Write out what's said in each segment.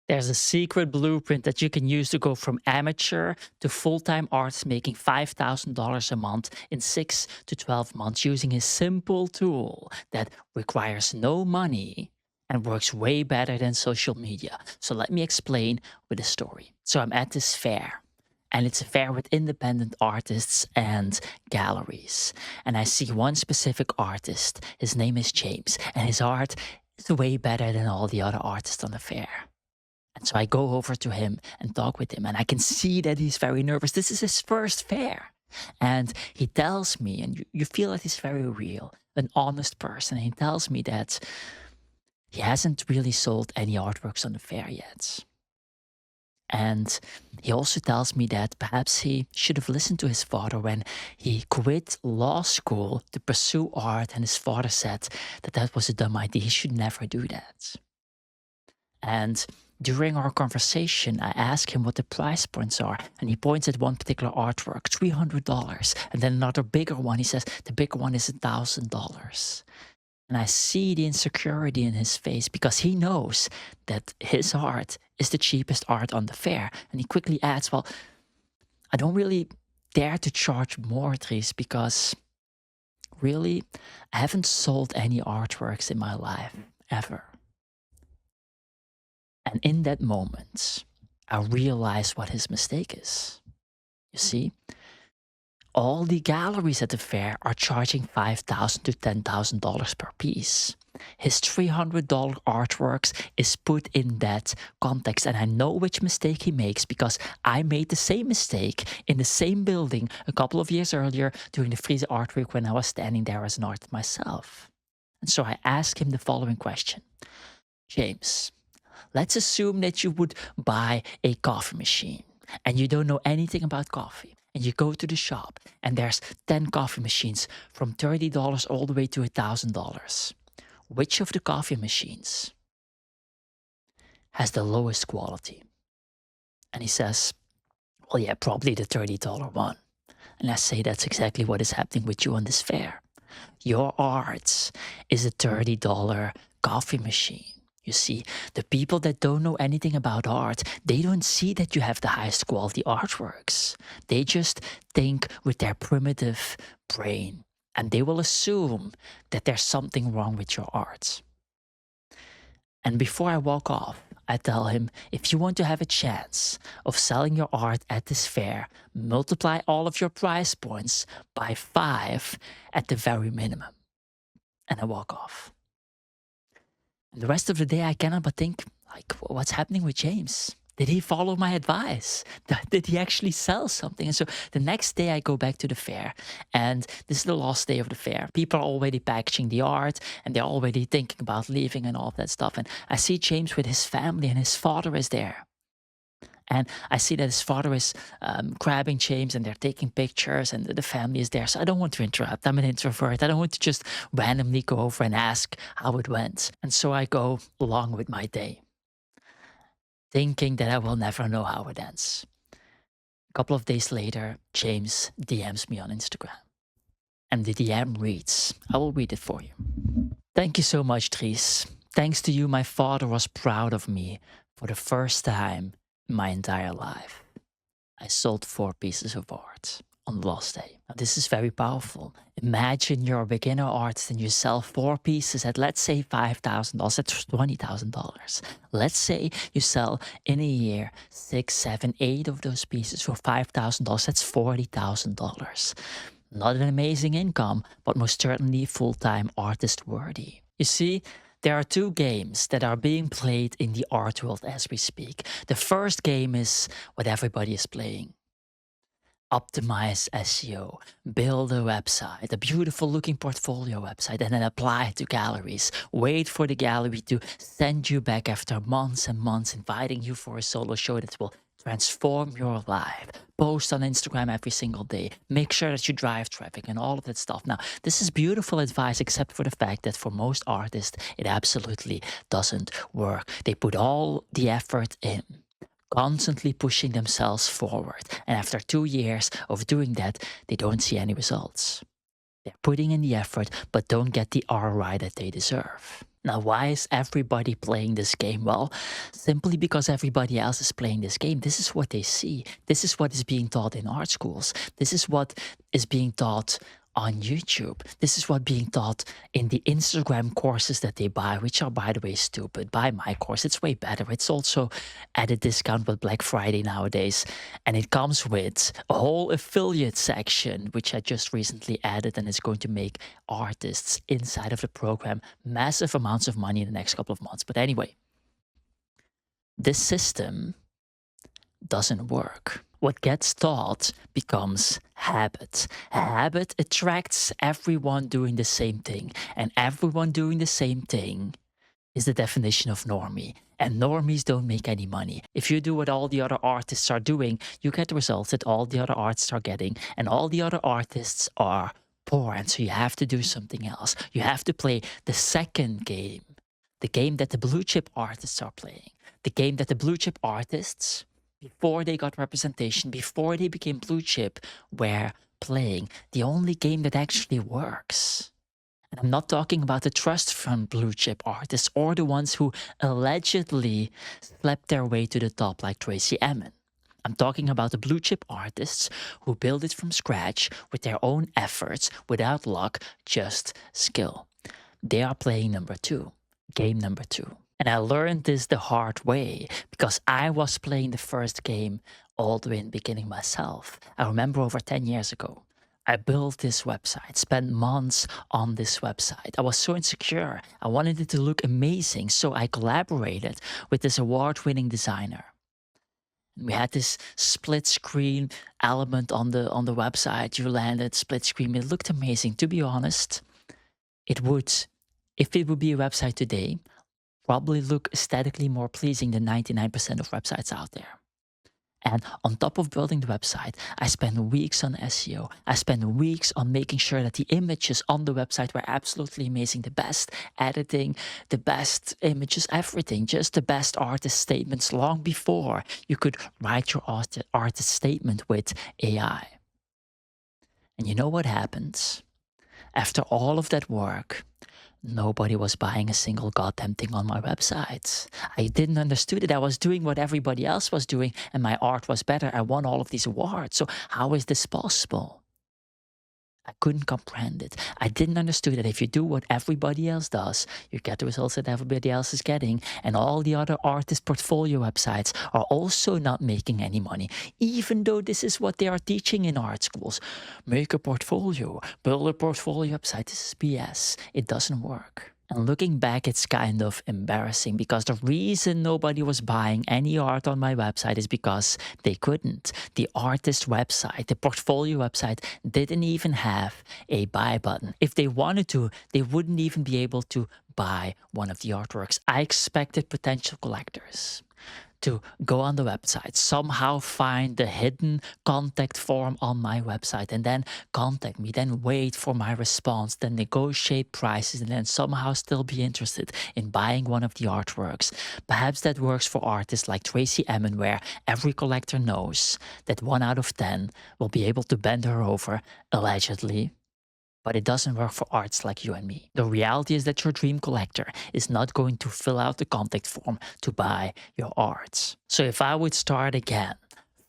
There's a secret blueprint that you can use to go from amateur to full-time artist making $5,000 a month in 6 to 12 months using a simple tool that requires no money and works way better than social media. So let me explain with a story. So I'm at this fair, and it's a fair with independent artists and galleries. And I see one specific artist. His name is James, and his art is way better than all the other artists on the fair. And so I go over to him and talk with him, and I can see that he's very nervous. This is his first fair. And he tells me, and you feel that he's very real, an honest person. He tells me that he hasn't really sold any artworks on the fair yet. And he also tells me that perhaps he should have listened to his father when he quit law school to pursue art. And his father said that that was a dumb idea. He should never do that. And during our conversation, I asked him what the price points are, and he points at one particular artwork, $300. And then another bigger one, he says the bigger one is $1,000. And I see the insecurity in his face because he knows that his art is the cheapest art on the fair. And he quickly adds, well, I don't really dare to charge more, Dries, because really, I haven't sold any artworks in my life, ever. And in that moment, I realized what his mistake is. You see, all the galleries at the fair are charging $5,000 to $10,000 per piece. His $300 artworks is put in that context, and I know which mistake he makes because I made the same mistake in the same building a couple of years earlier during the Friese Art Week when I was standing there as an artist myself. And so I asked him the following question. James, let's assume that you would buy a coffee machine and you don't know anything about coffee. And you go to the shop and there's 10 coffee machines from $30 all the way to $1,000. Which of the coffee machines has the lowest quality? And he says, well, yeah, probably the $30 one. And I say that's exactly what is happening with you on this fair. Your art is a $30 coffee machine. You see, the people that don't know anything about art, they don't see that you have the highest quality artworks. They just think with their primitive brain, and they will assume that there's something wrong with your art. And before I walk off, I tell him, if you want to have a chance of selling your art at this fair, multiply all of your price points by 5 at the very minimum. And I walk off. And the rest of the day, I cannot but think, like, what's happening with James? Did he follow my advice? Did he actually sell something? And so the next day I go back to the fair, and this is the last day of the fair. People are already packaging the art, and they're already thinking about leaving and all of that stuff. And I see James with his family, and his father is there. And I see that his father is grabbing James and they're taking pictures and the family is there. So I don't want to interrupt. I'm an introvert. I don't want to just randomly go over and ask how it went. And so I go along with my day, thinking that I will never know how it ends. A couple of days later, James DMs me on Instagram. And the DM reads, I will read it for you. Thank you so much, Dries. Thanks to you, my father was proud of me for the first time my entire life. I sold 4 pieces of art on the last day. Now, this is very powerful. Imagine you're a beginner artist and you sell 4 pieces at, let's say, $5,000. That's $20,000. Let's say you sell in a year 6, 7, 8 of those pieces for $5,000. That's $40,000. Not an amazing income, but most certainly full-time artist worthy. You see, there are 2 games that are being played in the art world as we speak. The first game is what everybody is playing. Optimize SEO, build a website, a beautiful looking portfolio website, and then apply it to galleries. Wait for the gallery to send you back after months and months, inviting you for a solo show that will transform your life. Post on Instagram every single day. Make sure that you drive traffic and all of that stuff. Now, this is beautiful advice, except for the fact that for most artists, it absolutely doesn't work. They put all the effort in, constantly pushing themselves forward. And after 2 years of doing that, they don't see any results. They're putting in the effort, but don't get the ROI that they deserve. Now, why is everybody playing this game? Well, simply because everybody else is playing this game. This is what they see. This is what is being taught in art schools. This is what is being taught on YouTube. This is what being taught in the Instagram courses that they buy, which are, by the way, stupid. Buy my course. It's way better. It's also at a discount with Black Friday nowadays. And it comes with a whole affiliate section, which I just recently added, and it's going to make artists inside of the program massive amounts of money in the next couple of months. But anyway, this system doesn't work. What gets taught becomes habit. A habit attracts everyone doing the same thing, and everyone doing the same thing is the definition of normie. And normies don't make any money. If you do what all the other artists are doing, you get the results that all the other artists are getting, and all the other artists are poor, and so you have to do something else. You have to play the second game, the game that the blue chip artists are playing, the game that the blue chip artists, before they got representation, before they became blue chip, were playing, the only game that actually works. And I'm not talking about the trust fund blue chip artists or the ones who allegedly slept their way to the top like Tracy Emin. I'm talking about the blue chip artists who build it from scratch with their own efforts, without luck, just skill. They are playing number two, game number two. And I learned this the hard way because I was playing the first game all the way in the beginning myself. I remember over 10 years ago, I built this website, spent months on this website. I was so insecure. I wanted it to look amazing. So I collaborated with this award-winning designer. We had this split screen element on the website. You landed split screen. It looked amazing. To be honest, it would, if it would be a website today, probably look aesthetically more pleasing than 99% of websites out there. And on top of building the website, I spent weeks on SEO. I spent weeks on making sure that the images on the website were absolutely amazing. The best editing, the best images, everything. Just the best artist statements long before you could write your artist statement with AI. And you know what happens? After all of that work, nobody was buying a single goddamn thing on my website. I didn't understand it. I was doing what everybody else was doing, and my art was better. I won all of these awards. So how is this possible? I couldn't comprehend it. I didn't understand that if you do what everybody else does, you get the results that everybody else is getting, and all the other artist portfolio websites are also not making any money, even though this is what they are teaching in art schools. Make a portfolio, build a portfolio website. This is BS. It doesn't work. And looking back, it's kind of embarrassing because the reason nobody was buying any art on my website is because they couldn't. The artist website, the portfolio website, didn't even have a buy button. If they wanted to, they wouldn't even be able to buy one of the artworks. I expected potential collectors to go on the website, somehow find the hidden contact form on my website, and then contact me, then wait for my response, then negotiate prices, and then somehow still be interested in buying one of the artworks. Perhaps that works for artists like Tracy Emin, where every collector knows that 1 out of 10 will be able to bend her over, allegedly. But it doesn't work for artists like you and me. The reality is that your dream collector is not going to fill out the contact form to buy your art. So if I would start again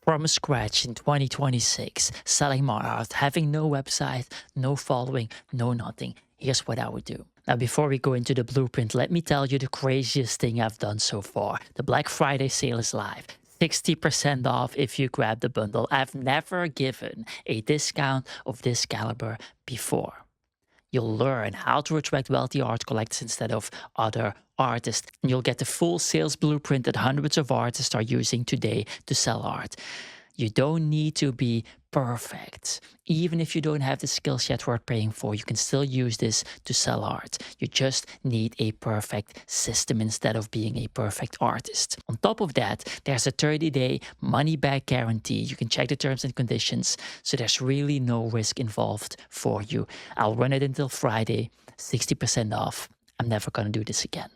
from scratch in 2026, selling my art, having no website, no following, no nothing, here's what I would do. Now, before we go into the blueprint, let me tell you the craziest thing I've done so far. The Black Friday sale is live. 60% off if you grab the bundle. I've never given a discount of this caliber before. You'll learn how to attract wealthy art collectors instead of other artists. And you'll get the full sales blueprint that hundreds of artists are using today to sell art. You don't need to be perfect. Even if you don't have the skills yet worth paying for, you can still use this to sell art. You just need a perfect system instead of being a perfect artist. On top of that, there's a 30-day money-back guarantee. You can check the terms and conditions, so there's really no risk involved for you. I'll run it until Friday, 60% off. I'm never going to do this again.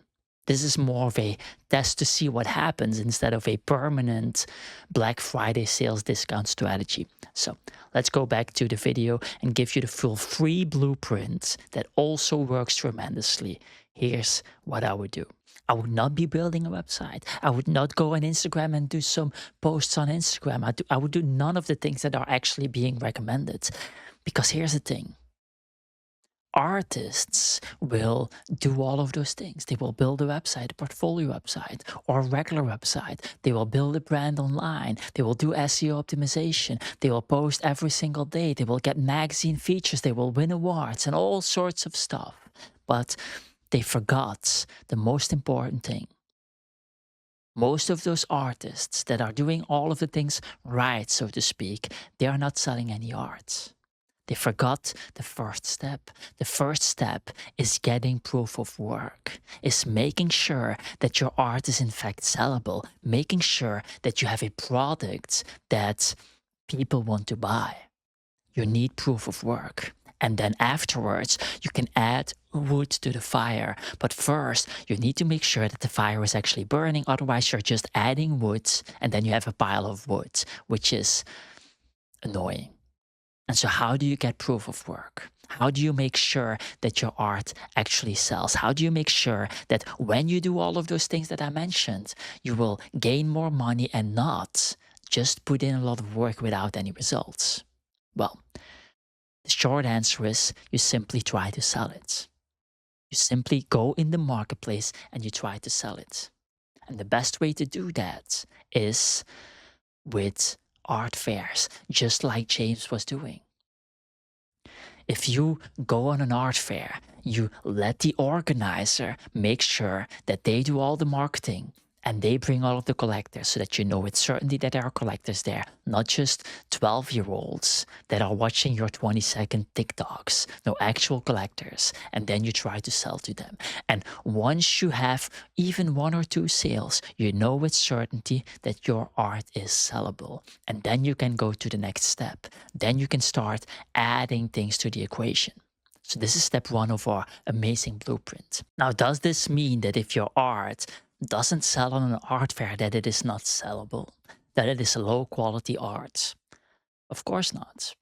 This is more of a test to see what happens instead of a permanent Black Friday sales discount strategy. So let's go back to the video and give you the full free blueprint that also works tremendously. Here's what I would do. I would not be building a website. I would not go on Instagram and do some posts on Instagram. I would do none of the things that are actually being recommended. Because here's the thing. Artists will do all of those things. They will build a website, a portfolio website, or a regular website. They will build a brand online. They will do SEO optimization. They will post every single day. They will get magazine features. They will win awards and all sorts of stuff. But they forgot the most important thing. Most of those artists that are doing all of the things right, so to speak, they are not selling any art. They forgot the first step. The first step is getting proof of work, is making sure that your art is in fact sellable, making sure that you have a product that people want to buy. You need proof of work. And then afterwards, you can add wood to the fire. But first, you need to make sure that the fire is actually burning. Otherwise, you're just adding wood and then you have a pile of wood, which is annoying. And so how do you get proof of work? How do you make sure that your art actually sells? How do you make sure that when you do all of those things that I mentioned, you will gain more money and not just put in a lot of work without any results? Well, the short answer is you simply try to sell it. You simply go in the marketplace and you try to sell it. And the best way to do that is with art fairs, just like James was doing. If you go on an art fair, you let the organizer make sure that they do all the marketing and they bring all of the collectors so that you know with certainty that there are collectors there, not just 12-year-olds that are watching your 20-second TikToks, no, actual collectors. And then you try to sell to them. And once you have even 1 or 2 sales, you know with certainty that your art is sellable. And then you can go to the next step. Then you can start adding things to the equation. So this is step 1 of our amazing blueprint. Now, does this mean that if your art doesn't sell on an art fair that it is not sellable, that it is low quality art? Of course not.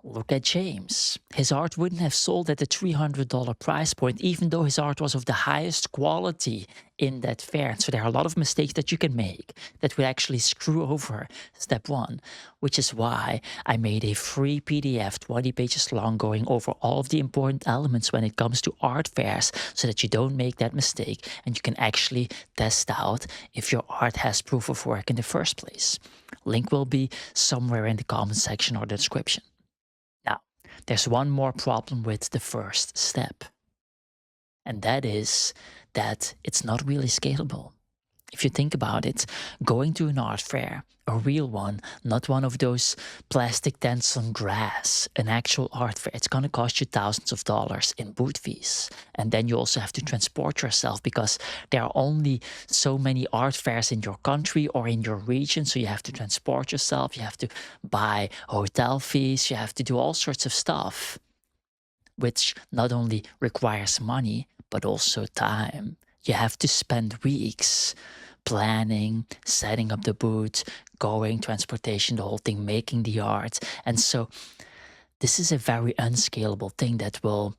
Look at James. His art wouldn't have sold at the $300 price point, even though his art was of the highest quality in that fair. So there are a lot of mistakes that you can make that will actually screw over step 1, which is why I made a free PDF 20 pages long going over all of the important elements when it comes to art fairs so that you don't make that mistake and you can actually test out if your art has proof of work in the first place. Link will be somewhere in the comment section or the description. Now, there's one more problem with the first step, and that is that it's not really scalable. If you think about it, going to an art fair, a real one, not one of those plastic tents on grass, an actual art fair, it's going to cost you thousands of dollars in booth fees. And then you also have to transport yourself because there are only so many art fairs in your country or in your region. So you have to transport yourself, you have to buy hotel fees, you have to do all sorts of stuff, which not only requires money, but also time. You have to spend weeks planning, setting up the booth, going, transportation, the whole thing, making the art. And so this is a very unscalable thing that will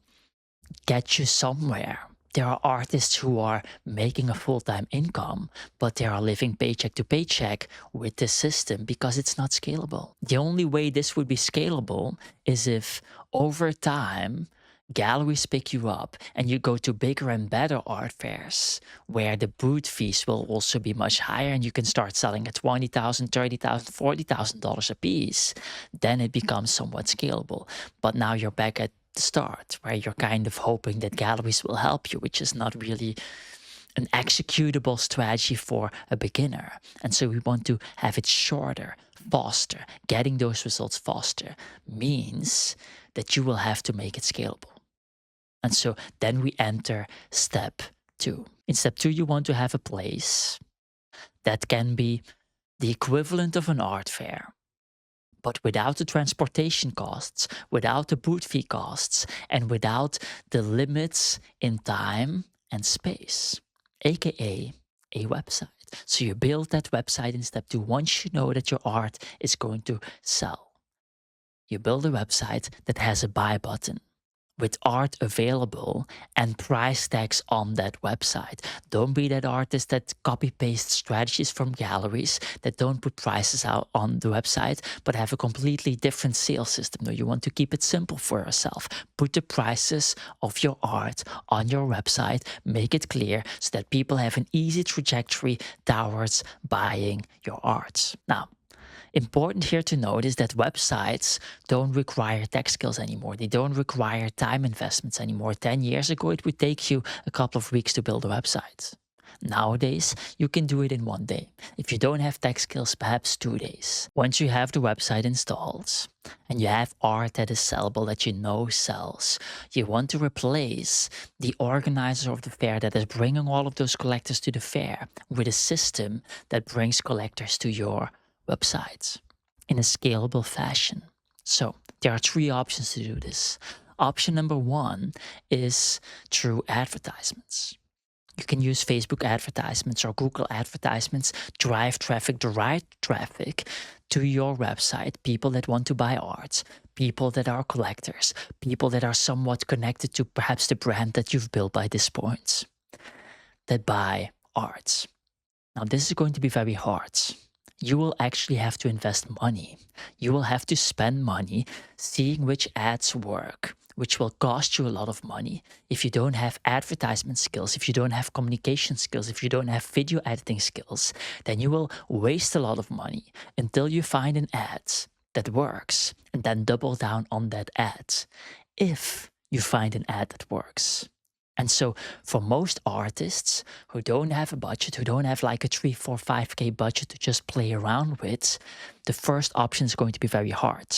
get you somewhere. There are artists who are making a full-time income, but they are living paycheck to paycheck with this system because it's not scalable. The only way this would be scalable is if over time, galleries pick you up and you go to bigger and better art fairs where the booth fees will also be much higher and you can start selling at $20,000, $30,000, $40,000 a piece. Then it becomes somewhat scalable. But now you're back at the start where you're kind of hoping that galleries will help you, which is not really an executable strategy for a beginner. And so we want to have it shorter, faster. Getting those results faster means that you will have to make it scalable. And so then we enter step 2. In step 2, you want to have a place that can be the equivalent of an art fair, but without the transportation costs, without the booth fee costs, and without the limits in time and space, aka a website. So you build that website in step 2 once you know that your art is going to sell. You build a website that has a buy button. with art available and price tags on that website. Don't be that artist that copy paste strategies from galleries, that don't put prices out on the website, but have a completely different sales system. No, you want to keep it simple for yourself. Put the prices of your art on your website, make it clear so that people have an easy trajectory towards buying your art. Now, important here to note is that websites don't require tech skills anymore. They don't require time investments anymore. 10 years ago, it would take you a couple of weeks to build a website. Nowadays, you can do it in 1 day. If you don't have tech skills, perhaps 2 days. Once you have the website installed and you have art that is sellable, that you know sells, you want to replace the organizer of the fair that is bringing all of those collectors to the fair with a system that brings collectors to your websites in a scalable fashion. So there are 3 options to do this. Option number 1 is through advertisements. You can use Facebook advertisements or Google advertisements, drive traffic, the right traffic to your website, people that want to buy art, people that are collectors, people that are somewhat connected to perhaps the brand that you've built by this point, that buy art. Now, this is going to be very hard. You will actually have to invest money. You will have to spend money seeing which ads work, which will cost you a lot of money. If you don't have advertisement skills, if you don't have communication skills, if you don't have video editing skills, then you will waste a lot of money until you find an ad that works and then double down on that ad if you find an ad that works. And so for most artists who don't have a budget, who don't have like a 3, 4, 5K budget to just play around with, the first option is going to be very hard.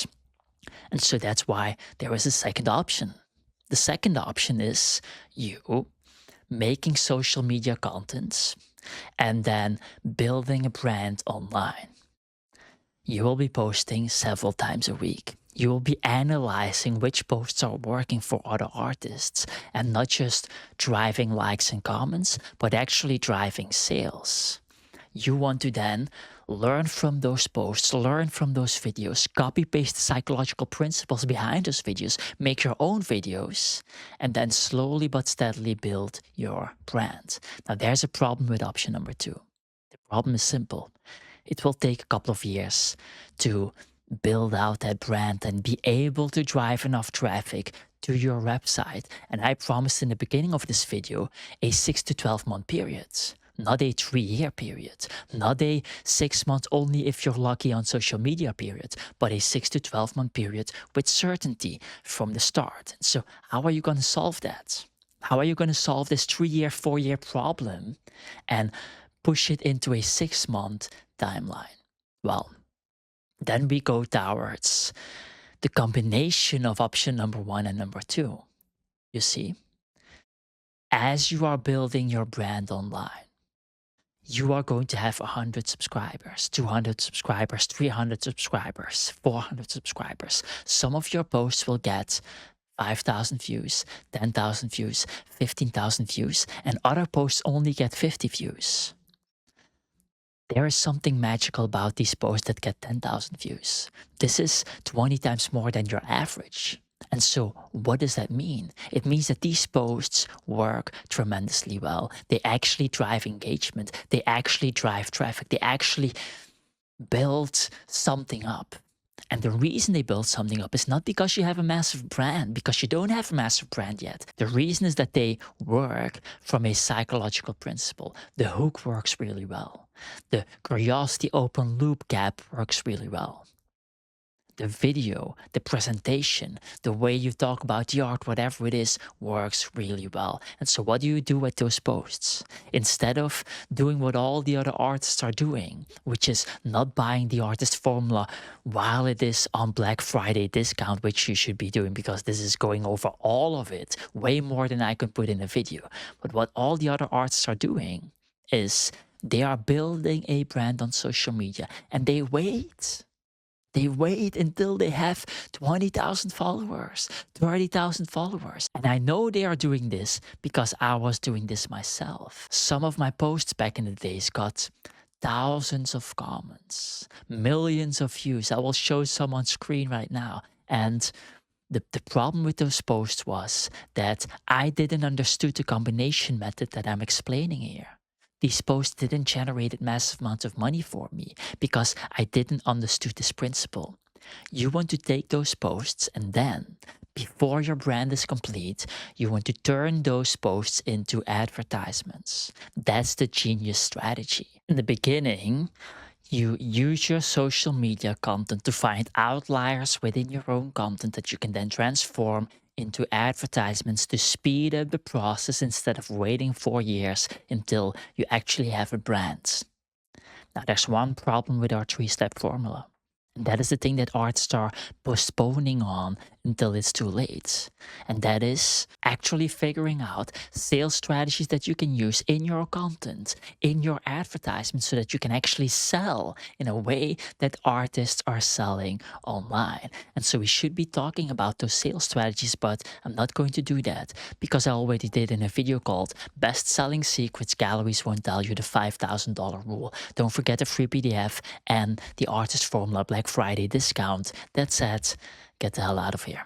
And so that's why there is a second option. The second option is you making social media content and then building a brand online. You will be posting several times a week. You will be analyzing which posts are working for other artists and not just driving likes and comments, but actually driving sales. You want to then learn from those posts, learn from those videos, copy paste the psychological principles behind those videos, make your own videos, and then slowly but steadily build your brand. Now, there's a problem with option number 2. The problem is simple. It will take a couple of years to build out that brand and be able to drive enough traffic to your website. And I promised in the beginning of this video a 6 to 12 month period, not a 3-year period, not a 6 months only if you're lucky on social media period, but a 6 to 12 month period with certainty from the start. So how are you going to solve that? How are you going to solve this 3-year, 4-year problem and push it into a 6-month timeline? Well, then we go towards the combination of option number 1 and number 2. You see, as you are building your brand online, you are going to have 100 subscribers, 200 subscribers, 300 subscribers, 400 subscribers. Some of your posts will get 5,000 views, 10,000 views, 15,000 views, and other posts only get 50 views. There is something magical about these posts that get 10,000 views. This is 20 times more than your average. And so what does that mean? It means that these posts work tremendously well. They actually drive engagement. They actually drive traffic. They actually build something up. And the reason they build something up is not because you have a massive brand, because you don't have a massive brand yet. The reason is that they work from a psychological principle. The hook works really well. The curiosity open loop gap works really well. The video, the presentation, the way you talk about the art, whatever it is, works really well. And so what do you do with those posts? Instead of doing what all the other artists are doing, which is not buying the artist formula while it is on Black Friday discount, which you should be doing because this is going over all of it, way more than I can put in a video. But what all the other artists are doing is they are building a brand on social media and they wait. They wait until they have 20,000 followers, 30,000 followers. And I know they are doing this because I was doing this myself. Some of my posts back in the days got thousands of comments, millions of views. I will show some on screen right now. And The problem with those posts was that I didn't understood the combination method that I'm explaining here. These posts didn't generate massive amounts of money for me because I didn't understood this principle. You want to take those posts and then, before your brand is complete, you want to turn those posts into advertisements. That's the genius strategy. In the beginning, you use your social media content to find outliers within your own content that you can then transform into advertisements to speed up the process instead of waiting 4 years until you actually have a brand. Now, there's one problem with our 3 step formula. And that is the thing that artists are postponing on until it's too late. And that is actually figuring out sales strategies that you can use in your content, in your advertisement, so that you can actually sell in a way that artists are selling online. And so we should be talking about those sales strategies, but I'm not going to do that because I already did in a video called Best Selling Secrets Galleries Won't Tell You, the $5,000 Rule. Don't forget the free PDF and the Artist Formula Black Friday discount. That said, get the hell out of here.